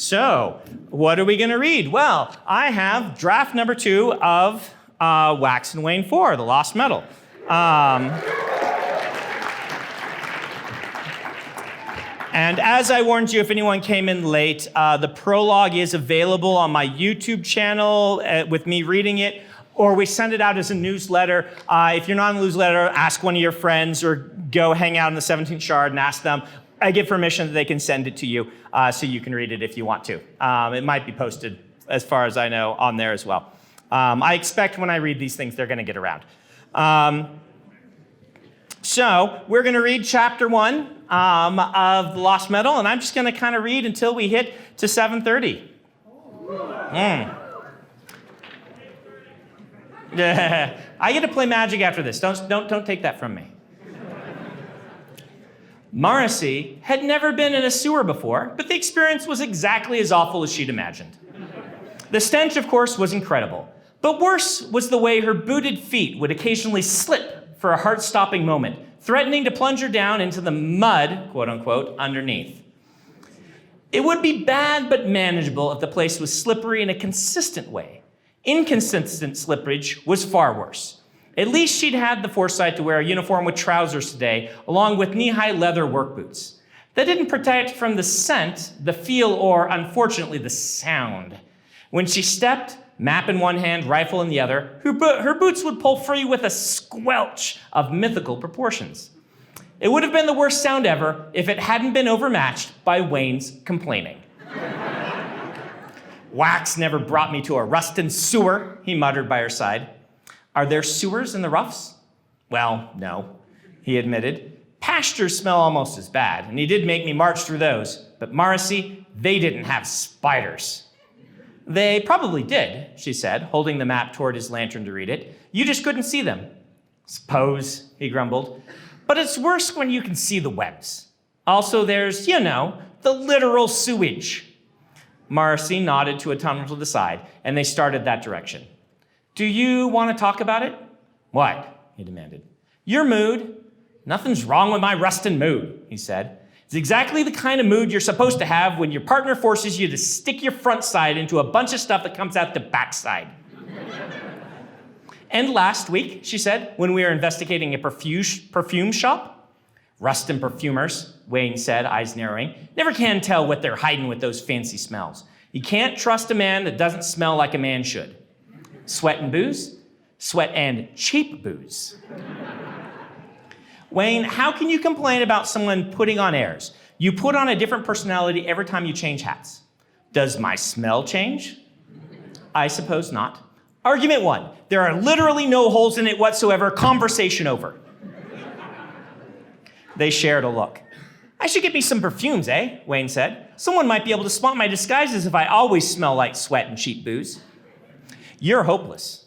So, what are we going to read? Well, I have draft number 2 of Wax and Wayne 4, The Lost Metal. And as I warned you, if anyone came in late, the prologue is available on my YouTube channel with me reading it, or we send it out as a newsletter. If you're not in the newsletter, ask one of your friends or go hang out in the 17th Shard and ask them. I give permission that they can send it to you so you can read it if you want to. It might be posted, as far as I know, on there as well. I expect when I read these things, they're going to get around. So we're going to read chapter 1 of The Lost Metal, and I'm just going to kind of read until we hit to 7:30. Yeah, I get to play Magic after this. Don't take that from me. Morrissey had never been in a sewer before, but the experience was exactly as awful as she'd imagined. The stench, of course, was incredible, but worse was the way her booted feet would occasionally slip for a heart-stopping moment, threatening to plunge her down into the mud, quote unquote, underneath. It would be bad but manageable if the place was slippery in a consistent way. Inconsistent slippage was far worse. At least she'd had the foresight to wear a uniform with trousers today, along with knee-high leather work boots. That didn't protect from the scent, the feel, or, unfortunately, the sound. When she stepped, map in one hand, rifle in the other, her boots would pull free with a squelch of mythical proportions. It would have been the worst sound ever if it hadn't been overmatched by Wayne's complaining. Wax never brought me to a rustin' sewer, he muttered by her side. Are there sewers in the roughs? Well, no, he admitted. Pastures smell almost as bad, and he did make me march through those. But Morrissey, they didn't have spiders. They probably did, she said, holding the map toward his lantern to read it. You just couldn't see them. Suppose, he grumbled. But it's worse when you can see the webs. Also, there's, the literal sewage. Morrissey nodded to a tunnel to the side, and they started that direction. Do you want to talk about it? What? He demanded. Your mood. Nothing's wrong with my rustin' mood, he said. It's exactly the kind of mood you're supposed to have when your partner forces you to stick your front side into a bunch of stuff that comes out the backside. And last week, she said, when we were investigating a perfume shop, rustin' perfumers, Wayne said, eyes narrowing, never can tell what they're hiding with those fancy smells. You can't trust a man that doesn't smell like a man should. Sweat and booze? Sweat and cheap booze. Wayne, how can you complain about someone putting on airs? You put on a different personality every time you change hats. Does my smell change? I suppose not. Argument 1, there are literally no holes in it whatsoever. Conversation over. They shared a look. I should get me some perfumes, eh? Wayne said. Someone might be able to spot my disguises if I always smell like sweat and cheap booze. You're hopeless.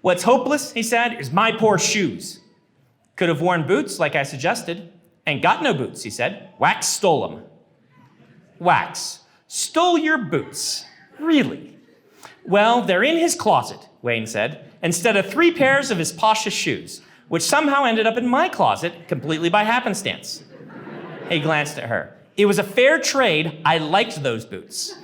What's hopeless, he said, is my poor shoes. Could have worn boots, like I suggested. Ain't got no boots, he said. Wax stole them. Wax stole your boots? Really? Well, they're in his closet, Wayne said, instead of 3 pairs of his poshest shoes, which somehow ended up in my closet completely by happenstance. He glanced at her. It was a fair trade. I liked those boots.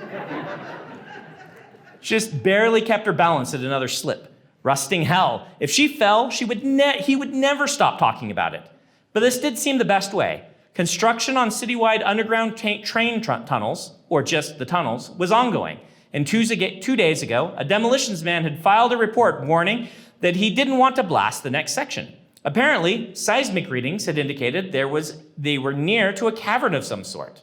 She just barely kept her balance at another slip. Rusting hell. If she fell, he would never stop talking about it. But this did seem the best way. Construction on citywide underground train tunnels, or just the tunnels, was ongoing. And 2 days ago, a demolitions man had filed a report warning that he didn't want to blast the next section. Apparently, seismic readings had indicated they were near to a cavern of some sort.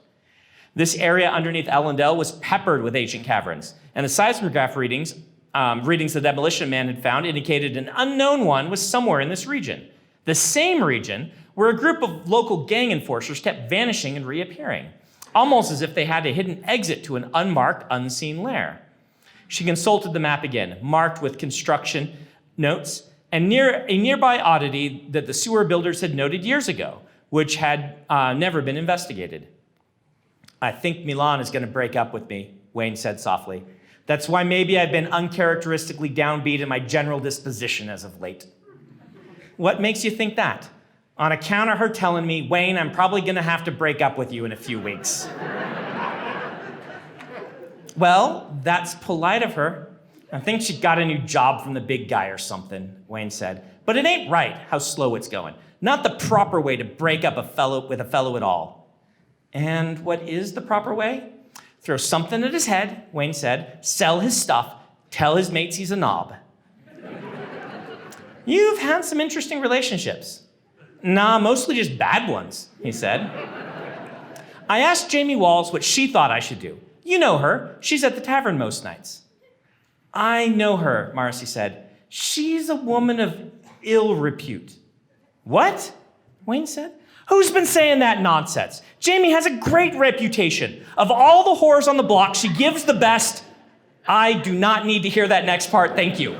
This area underneath Ellendale was peppered with ancient caverns, and the seismograph readings the demolition man had found indicated an unknown one was somewhere in this region. The same region where a group of local gang enforcers kept vanishing and reappearing, almost as if they had a hidden exit to an unmarked, unseen lair. She consulted the map again, marked with construction notes, and near a nearby oddity that the sewer builders had noted years ago, which had never been investigated. I think Milan is going to break up with me, Wayne said softly. That's why maybe I've been uncharacteristically downbeat in my general disposition as of late. What makes you think that? On account of her telling me, Wayne, I'm probably going to have to break up with you in a few weeks. Well, that's polite of her. I think she got a new job from the big guy or something, Wayne said. But it ain't right how slow it's going. Not the proper way to break up with a fellow at all. And what is the proper way? Throw something at his head, Wayne said, sell his stuff, tell his mates he's a knob. You've had some interesting relationships. Nah, mostly just bad ones, he said. I asked Jamie Walls what she thought I should do. You know her. She's at the tavern most nights. I know her, Marcy said. She's a woman of ill repute. What? Wayne said. Who's been saying that nonsense? Jamie has a great reputation. Of all the whores on the block, she gives the best. I do not need to hear that next part, thank you.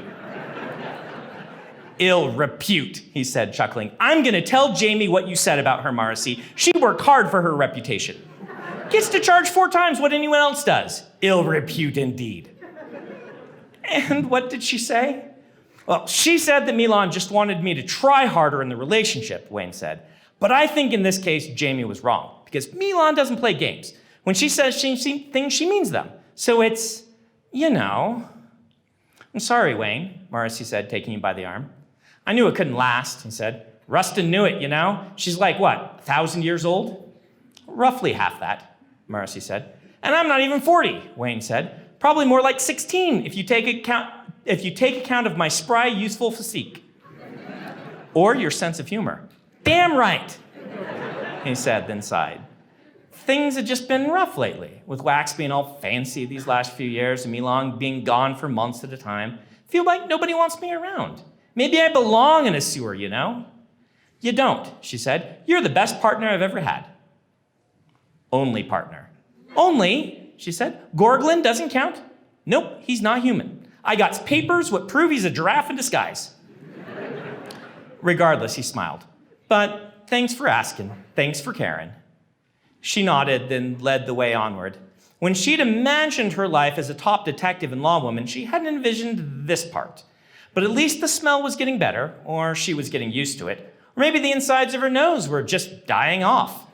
Ill repute, he said, chuckling. I'm gonna tell Jamie what you said about her, Marcy. She worked hard for her reputation. Gets to charge 4 times what anyone else does. Ill repute indeed. And what did she say? Well, she said that Milan just wanted me to try harder in the relationship, Wayne said. But I think in this case, Jamie was wrong, because Milan doesn't play games. When she says things, she means them. So it's, you know. I'm sorry, Wayne, Marcy said, taking him by the arm. I knew it couldn't last, he said. Rustin knew it, you know. She's like, what, 1,000 years old? Roughly half that, Marcy said. And I'm not even 40, Wayne said. Probably more like 16 if you take account of my spry, youthful physique. Or your sense of humor. Damn right, he said, then sighed. Things had just been rough lately, with Wax being all fancy these last few years and Milan being gone for months at a time. Feel like nobody wants me around. Maybe I belong in a sewer, you know? You don't, she said. You're the best partner I've ever had. Only partner. Only, she said. Gorglin doesn't count? Nope, he's not human. I got papers what prove he's a giraffe in disguise. Regardless, he smiled. But thanks for asking. Thanks for caring. She nodded, then led the way onward. When she'd imagined her life as a top detective and lawwoman, she hadn't envisioned this part. But at least the smell was getting better, or she was getting used to it. Or maybe the insides of her nose were just dying off.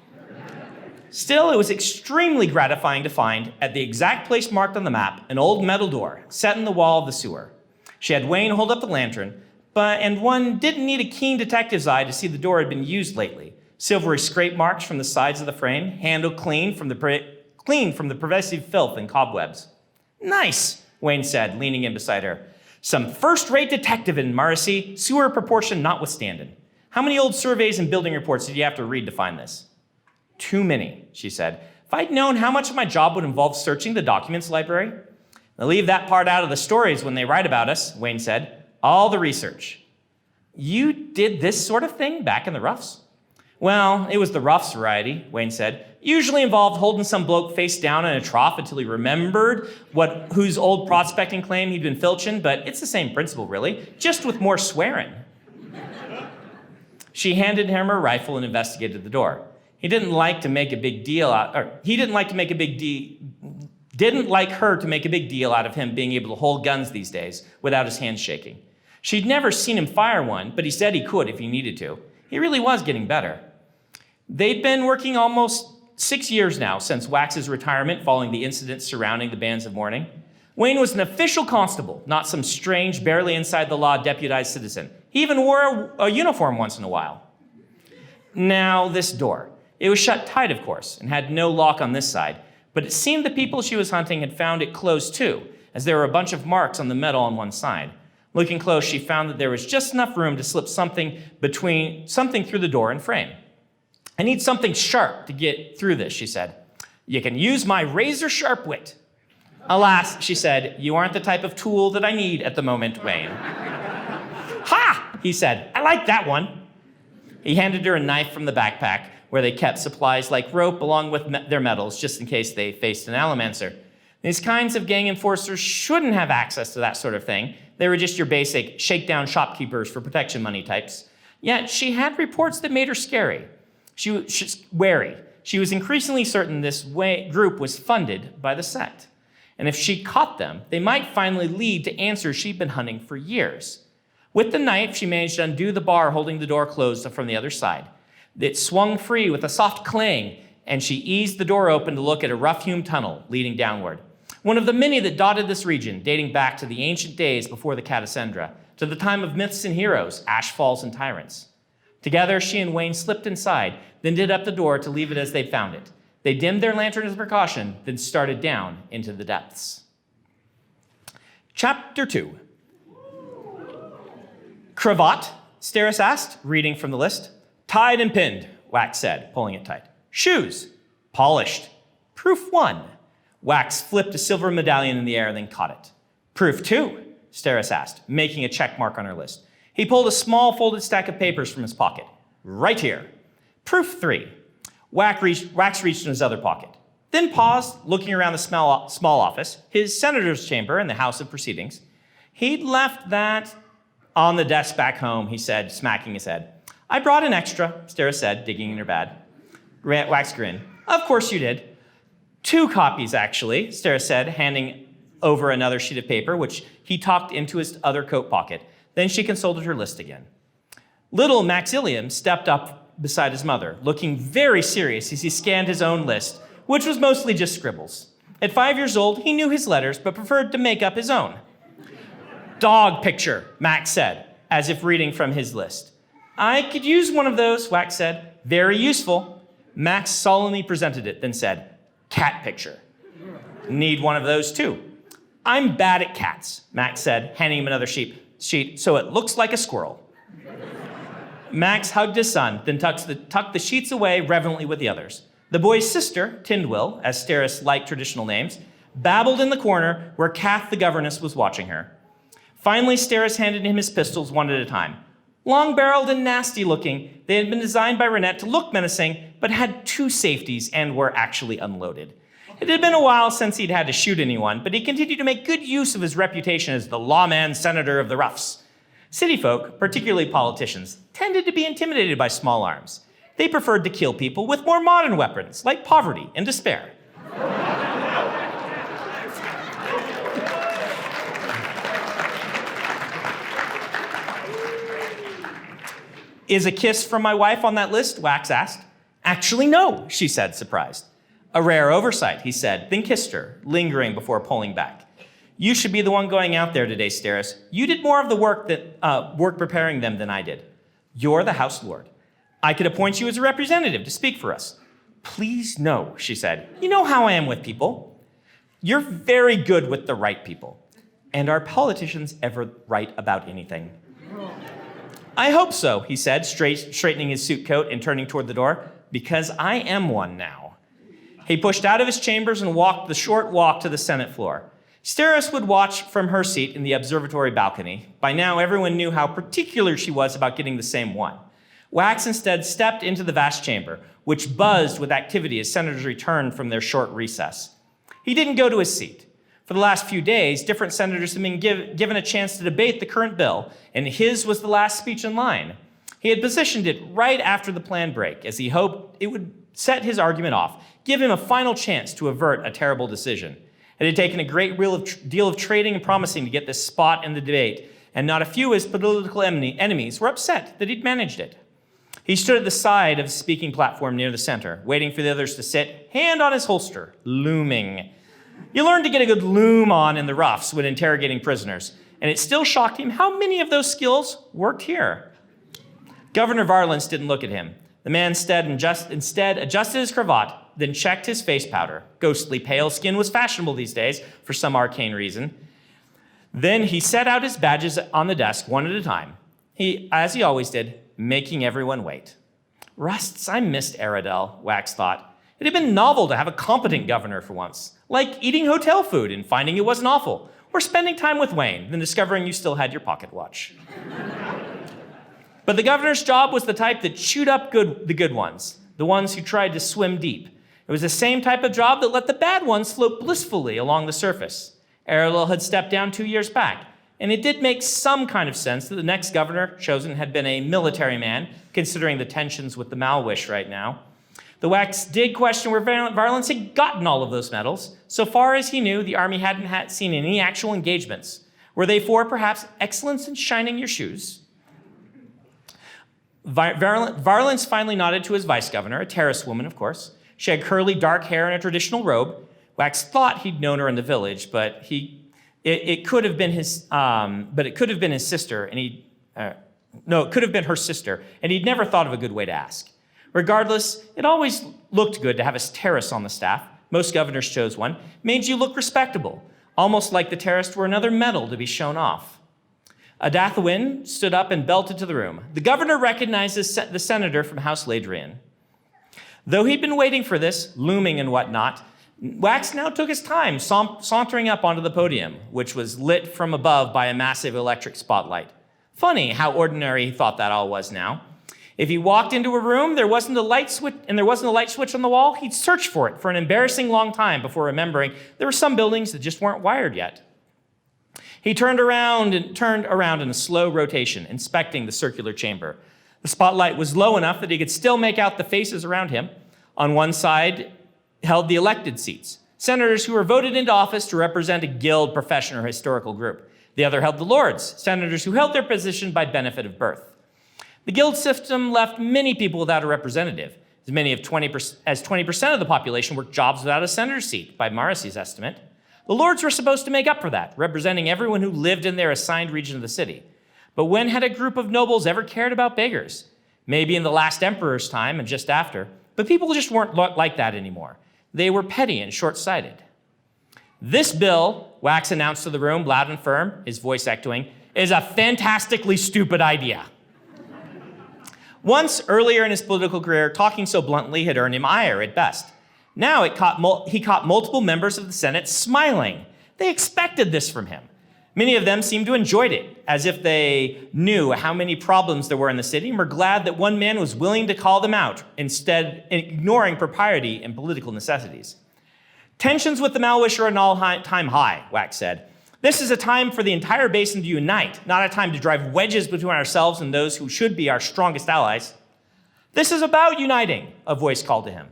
Still, it was extremely gratifying to find, at the exact place marked on the map, an old metal door set in the wall of the sewer. She had Wayne hold up the lantern, and one didn't need a keen detective's eye to see the door had been used lately. Silvery scrape marks from the sides of the frame, handle clean from the pervasive filth and cobwebs. Nice, Wayne said, leaning in beside her. Some first-rate detective in Marcy, sewer proportion notwithstanding. How many old surveys and building reports did you have to read to find this? Too many, she said. If I'd known how much of my job would involve searching the documents library. They'll leave that part out of the stories when they write about us, Wayne said. All the research. You did this sort of thing back in the roughs? Well, it was the roughs variety, Wayne said. Usually involved holding some bloke face down in a trough until he remembered whose old prospecting claim he'd been filching, but it's the same principle, really, just with more swearing. She handed him her rifle and investigated the door. He didn't like her to make a big deal out of him being able to hold guns these days without his hands shaking. She'd never seen him fire one, but he said he could if he needed to. He really was getting better. They'd been working almost 6 years now since Wax's retirement following the incidents surrounding the bands of mourning. Wayne was an official constable, not some strange, barely inside the law deputized citizen. He even wore a uniform once in a while. Now, this door. It was shut tight, of course, and had no lock on this side, but it seemed the people she was hunting had found it closed too, as there were a bunch of marks on the metal on one side. Looking close, she found that there was just enough room to slip something through the door and frame. I need something sharp to get through this, she said. You can use my razor-sharp wit. Alas, she said, you aren't the type of tool that I need at the moment, Wayne. Ha, he said, I like that one. He handed her a knife from the backpack, where they kept supplies like rope along with their medals, just in case they faced an allomancer. These kinds of gang enforcers shouldn't have access to that sort of thing. They were just your basic shakedown shopkeepers for protection money types. Yet she had reports that made her scary. She was wary. She was increasingly certain this group was funded by the sect. And if she caught them, they might finally lead to answers she'd been hunting for years. With the knife, she managed to undo the bar holding the door closed from the other side. It swung free with a soft clang, and she eased the door open to look at a rough-hewn tunnel leading downward. one of the many that dotted this region, dating back to the ancient days before the Catacendra, to the time of myths and heroes, ash falls and tyrants. Together, she and Wayne slipped inside, then did up the door to leave it as they'd found it. They dimmed their lantern as a precaution, then started down into the depths. Chapter 2. Cravat? Steris asked, reading from the list. Tied and pinned, Wax said, pulling it tight. Shoes? Polished. Proof 1. Wax flipped a silver medallion in the air and then caught it. Proof 2, Steris asked, making a check mark on her list. He pulled a small folded stack of papers from his pocket. Right here. Proof 3. Wax reached in his other pocket, then paused, looking around the small office, his senator's chamber in the House of Proceedings. He'd left that on the desk back home, he said, smacking his head. I brought an extra, Steris said, digging in her bag. Wax grinned. Of course you did. 2 copies, actually, Steris said, handing over another sheet of paper, which he tucked into his other coat pocket. Then she consulted her list again. Little Maxilium stepped up beside his mother, looking very serious as he scanned his own list, which was mostly just scribbles. At 5 years old, he knew his letters, but preferred to make up his own. Dog picture, Max said, as if reading from his list. I could use one of those, Wax said. Very useful. Max solemnly presented it, then said, cat picture. Need one of those too. I'm bad at cats, Max said, handing him another sheet, so it looks like a squirrel. Max hugged his son, then tucked the sheets away reverently with the others. The boy's sister, Tindwyl, as Steris liked traditional names, babbled in the corner where Kath the governess was watching her. Finally, Steris handed him his pistols one at a time. Long-barreled and nasty-looking, they had been designed by Renette to look menacing, but had 2 safeties and were actually unloaded. It had been a while since he'd had to shoot anyone, but he continued to make good use of his reputation as the lawman senator of the roughs. City folk, particularly politicians, tended to be intimidated by small arms. They preferred to kill people with more modern weapons, like poverty and despair. Is a kiss from my wife on that list? Wax asked. Actually, no, she said, surprised. A rare oversight, he said, then kissed her, lingering before pulling back. You should be the one going out there today, Steris. You did more of the work preparing them than I did. You're the House Lord. I could appoint you as a representative to speak for us. Please no, she said. You know how I am with people. You're very good with the right people. And are politicians ever right about anything? I hope so, he said, straightening his suit coat and turning toward the door, because I am one now. He pushed out of his chambers and walked the short walk to the Senate floor. Steris would watch from her seat in the observatory balcony. By now, everyone knew how particular she was about getting the same one. Wax instead stepped into the vast chamber, which buzzed with activity as senators returned from their short recess. He didn't go to his seat. For the last few days, different senators had been given a chance to debate the current bill, and his was the last speech in line. He had positioned it right after the planned break, as he hoped it would set his argument off, give him a final chance to avert a terrible decision. It had taken a great deal of trading and promising to get this spot in the debate, and not a few of his political enemies were upset that he'd managed it. He stood at the side of the speaking platform near the center, waiting for the others to sit, hand on his holster, looming. You learned to get a good loom on in the roughs when interrogating prisoners, and it still shocked him how many of those skills worked here. Governor Varlance didn't look at him. The man instead adjusted his cravat, then checked his face powder. Ghostly pale skin was fashionable these days for some arcane reason. Then he set out his badges on the desk one at a time, as he always did, making everyone wait. Rusts, I missed Aradel, Wax thought. It had been novel to have a competent governor for once, like eating hotel food and finding it wasn't awful, or spending time with Wayne, then discovering you still had your pocket watch. But the governor's job was the type that chewed up the good ones, the ones who tried to swim deep. It was the same type of job that let the bad ones float blissfully along the surface. Aradel had stepped down 2 years back, and it did make some kind of sense that the next governor chosen had been a military man, considering the tensions with the Malwish right now. The Wax did question where Varlance had gotten all of those medals. So far as he knew, the army hadn't seen any actual engagements. Were they for, perhaps, excellence in shining your shoes? Varlance finally nodded to his vice governor, a terrace woman, of course. She had curly dark hair and a traditional robe. Wax thought he'd known her in the village, but it could have been his sister, and it could have been her sister, and he'd never thought of a good way to ask. Regardless, it always looked good to have a terrace on the staff. Most governors chose one. Made you look respectable, almost like the terrace were another medal to be shown off. Adathuin stood up and belted to the room. The governor recognized the senator from House Ladrian. Though he'd been waiting for this, looming and whatnot, Wax now took his time, sauntering up onto the podium, which was lit from above by a massive electric spotlight. Funny how ordinary he thought that all was now. If he walked into a room, there wasn't a light switch on the wall, he'd search for it for an embarrassing long time before remembering there were some buildings that just weren't wired yet. He turned around in a slow rotation, inspecting the circular chamber. The spotlight was low enough that he could still make out the faces around him. On one side held the elected seats, senators who were voted into office to represent a guild, profession, or historical group. The other held the lords, senators who held their position by benefit of birth. The guild system left many people without a representative. As many as 20% of the population worked jobs without a senator's seat, by Morrissey's estimate. The lords were supposed to make up for that, representing everyone who lived in their assigned region of the city. But when had a group of nobles ever cared about beggars? Maybe in the last emperor's time and just after, but people just weren't like that anymore. They were petty and short-sighted. This bill, Wax announced to the room, loud and firm, his voice echoing, is a fantastically stupid idea. Once, earlier in his political career, talking so bluntly had earned him ire at best. Now he caught multiple members of the Senate smiling. They expected this from him. Many of them seemed to enjoy it, as if they knew how many problems there were in the city and were glad that one man was willing to call them out, instead ignoring propriety and political necessities. Tensions with the Malwish are an all-time high, Wax said. This is a time for the entire basin to unite, not a time to drive wedges between ourselves and those who should be our strongest allies. This is about uniting, a voice called to him.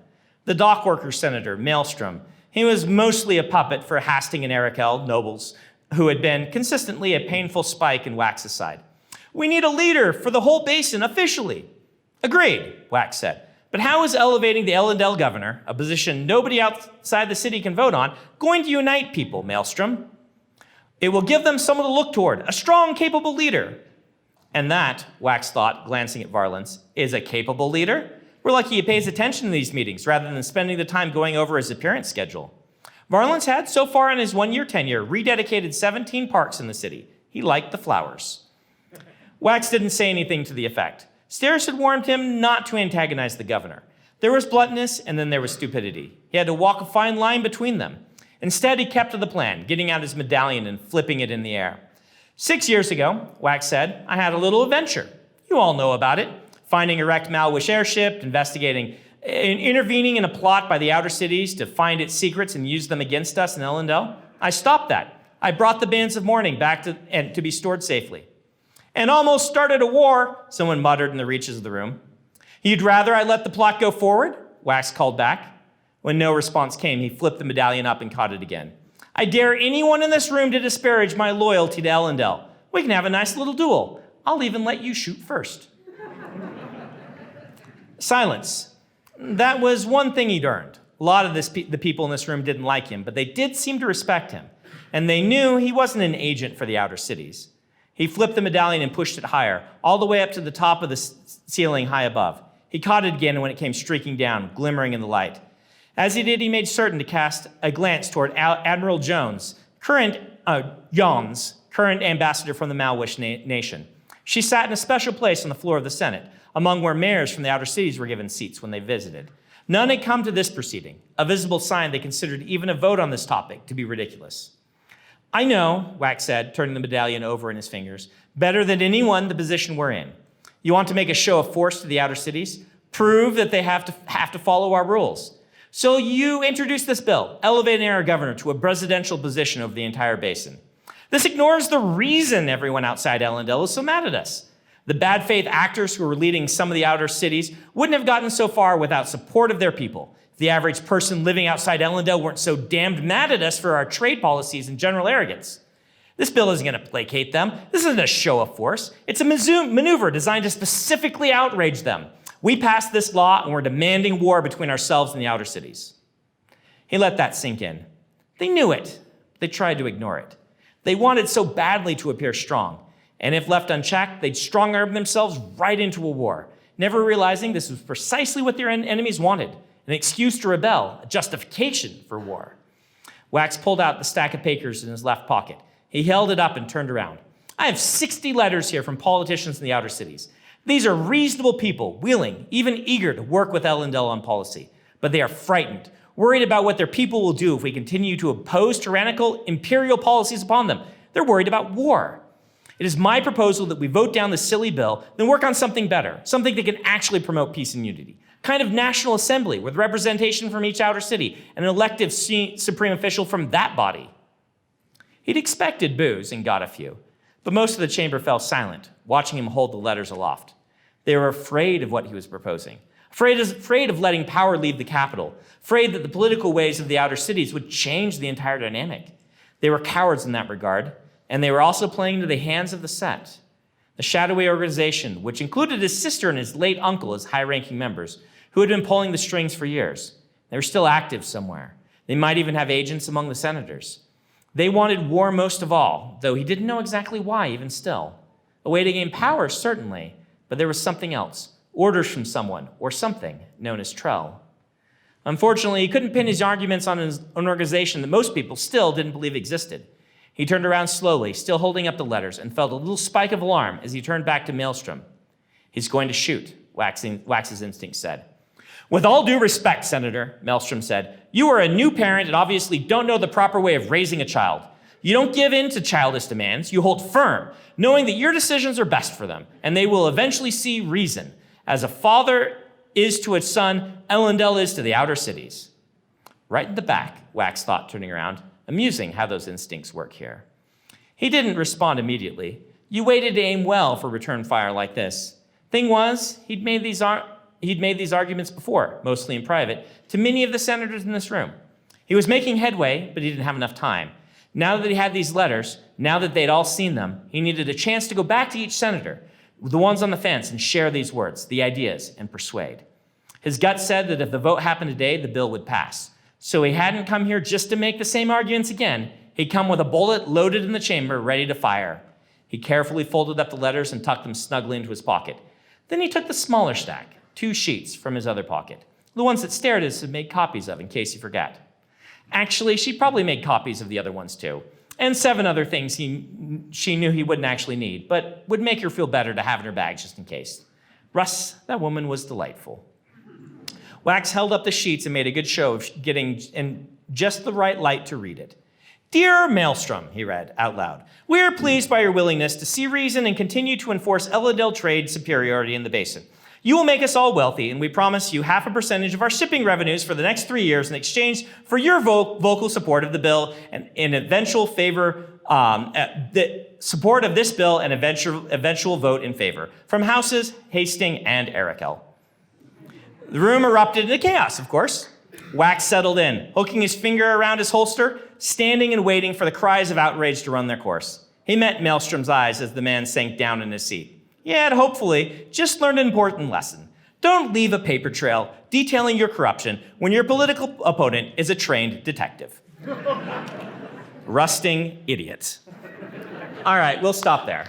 The dockworker senator, Maelstrom. He was mostly a puppet for Hastings and Arakel, nobles, who had been consistently a painful spike in Wax's side. We need a leader for the whole basin officially. Agreed, Wax said. But how is elevating the Elendel governor, a position nobody outside the city can vote on, going to unite people, Maelstrom? It will give them someone to look toward, a strong, capable leader. And that, Wax thought, glancing at Varlance, is a capable leader? We're lucky he pays attention to these meetings rather than spending the time going over his appearance schedule. Varlance had, so far in his one-year tenure, rededicated 17 parks in the city. He liked the flowers. Wax didn't say anything to the effect. Steris had warned him not to antagonize the governor. There was bluntness, and then there was stupidity. He had to walk a fine line between them. Instead, he kept to the plan, getting out his medallion and flipping it in the air. 6 years ago, Wax said, I had a little adventure. You all know about it. Finding a wrecked Malwish airship, intervening in a plot by the outer cities to find its secrets and use them against us in Elendel. I stopped that. I brought the bands of mourning back to be stored safely. And almost started a war, someone muttered in the reaches of the room. You'd rather I let the plot go forward? Wax called back. When no response came, he flipped the medallion up and caught it again. I dare anyone in this room to disparage my loyalty to Elendel. We can have a nice little duel. I'll even let you shoot first. Silence. That was one thing he'd earned. A lot of the people in this room didn't like him, but they did seem to respect him. And they knew he wasn't an agent for the outer cities. He flipped the medallion and pushed it higher, all the way up to the top of the ceiling high above. He caught it again when it came streaking down, glimmering in the light. As he did, he made certain to cast a glance toward Admiral Jones, current ambassador from the Malwish nation. She sat in a special place on the floor of the Senate, among where mayors from the outer cities were given seats when they visited. None had come to this proceeding, a visible sign they considered even a vote on this topic to be ridiculous. I know, Wax said, turning the medallion over in his fingers, better than anyone the position we're in. You want to make a show of force to the outer cities? Prove that they have to follow our rules. So you introduce this bill, elevating our governor to a presidential position over the entire basin. This ignores the reason everyone outside Elendel is so mad at us. The bad faith actors who were leading some of the outer cities wouldn't have gotten so far without support of their people. If the average person living outside Elendel weren't so damned mad at us for our trade policies and general arrogance. This bill isn't going to placate them. This isn't a show of force. It's a maneuver designed to specifically outrage them. We passed this law and we're demanding war between ourselves and the outer cities. He let that sink in. They knew it. They tried to ignore it. They wanted so badly to appear strong, and if left unchecked, they'd strong-arm themselves right into a war, never realizing this was precisely what their enemies wanted, an excuse to rebel, a justification for war. Wax pulled out the stack of papers in his left pocket. He held it up and turned around. I have 60 letters here from politicians in the outer cities. These are reasonable people, willing, even eager to work with Elendil on policy, but they are frightened, worried about what their people will do if we continue to oppose tyrannical imperial policies upon them. They're worried about war. It is my proposal that we vote down this silly bill, then work on something better, something that can actually promote peace and unity. Kind of national assembly with representation from each outer city and an elective supreme official from that body. He'd expected boos and got a few, but most of the chamber fell silent, watching him hold the letters aloft. They were afraid of what he was proposing, afraid of letting power leave the capital, afraid that the political ways of the outer cities would change the entire dynamic. They were cowards in that regard, and they were also playing into the hands of the Set, the shadowy organization, which included his sister and his late uncle as high-ranking members, who had been pulling the strings for years. They were still active somewhere. They might even have agents among the senators. They wanted war most of all, though he didn't know exactly why even still. A way to gain power, certainly, but there was something else, orders from someone or something known as Trell. Unfortunately, he couldn't pin his arguments on an organization that most people still didn't believe existed. He turned around slowly, still holding up the letters, and felt a little spike of alarm as he turned back to Maelstrom. He's going to shoot, Wax's instinct said. With all due respect, Senator, Maelstrom said, you are a new parent and obviously don't know the proper way of raising a child. You don't give in to childish demands. You hold firm, knowing that your decisions are best for them, and they will eventually see reason. As a father is to its son, Elendil is to the outer cities. Right in the back, Wax thought, turning around. Amusing how those instincts work here. He didn't respond immediately. You waited to aim well for return fire like this. Thing was, he'd made these arguments before, mostly in private, to many of the senators in this room. He was making headway, but he didn't have enough time. Now that he had these letters, now that they'd all seen them, he needed a chance to go back to each senator, the ones on the fence, and share these words, the ideas, and persuade. His gut said that if the vote happened today, the bill would pass. So he hadn't come here just to make the same arguments again. He'd come with a bullet loaded in the chamber, ready to fire. He carefully folded up the letters and tucked them snugly into his pocket. Then he took the smaller stack, 2 sheets from his other pocket, the ones that Stardust had made copies of in case he forgot. Actually, she probably made copies of the other ones too, and 7 other things she knew he wouldn't actually need, but would make her feel better to have in her bag just in case. Russ, that woman was delightful. Wax held up the sheets and made a good show of getting in just the right light to read it. Dear Maelstrom, he read out loud, we are pleased by your willingness to see reason and continue to enforce Elendil trade superiority in the basin. You will make us all wealthy, and we promise you 0.5% of our shipping revenues for the next 3 years in exchange for your vocal support of the bill and in eventual favor, the support of this bill and eventual vote in favor from Houses Hastings and Arakel. The room erupted into chaos, of course. Wax settled in, hooking his finger around his holster, standing and waiting for the cries of outrage to run their course. He met Maelstrom's eyes as the man sank down in his seat. He had, hopefully, just learned an important lesson. Don't leave a paper trail detailing your corruption when your political opponent is a trained detective. Rusting idiot. All right, we'll stop there.